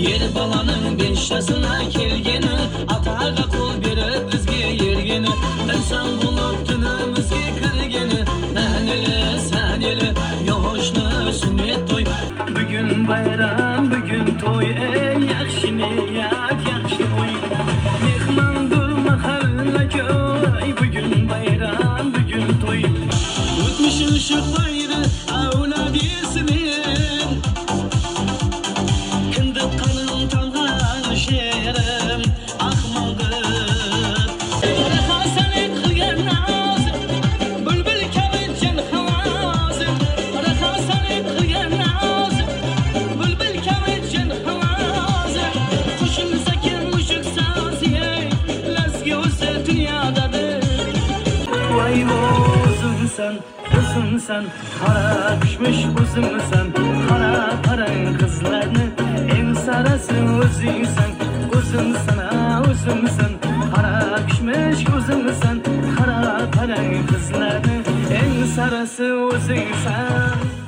Yer balanın 5 yaşına kelgeni, atağa kol berip bizge yergeni. İnsan bulup tünümüzge kirgeni, men ele sen ele yoşnu sünnet toy. Bugün bayram, bugün toy, ey yaxshi niyat, yaxshi o'y. Mehmondur mahalla ko'y, bugün bayram, bugün toy. O'tmish ışık bayri avlad esmin, kindiq qanim tamg'an sherim ahmog'im. Rahasanik qilgan nozim, bulbul kabi jon havozim. Rahasanik qilgan nozim, bulbul kabi jon havozim. Qo'shilsa kim mushuk so'zi, lazga o'zi dunyodadir. Voy o'zimsan, o'zimsan, qara pishmish o'zimsan. Qara qarang qizlarni, eng sarasi o'zingsan. O'zimsan, o'zimsan, qara pishmish o'zimsan. Qara qarang qizlarni, eng sarasi o'zingsan.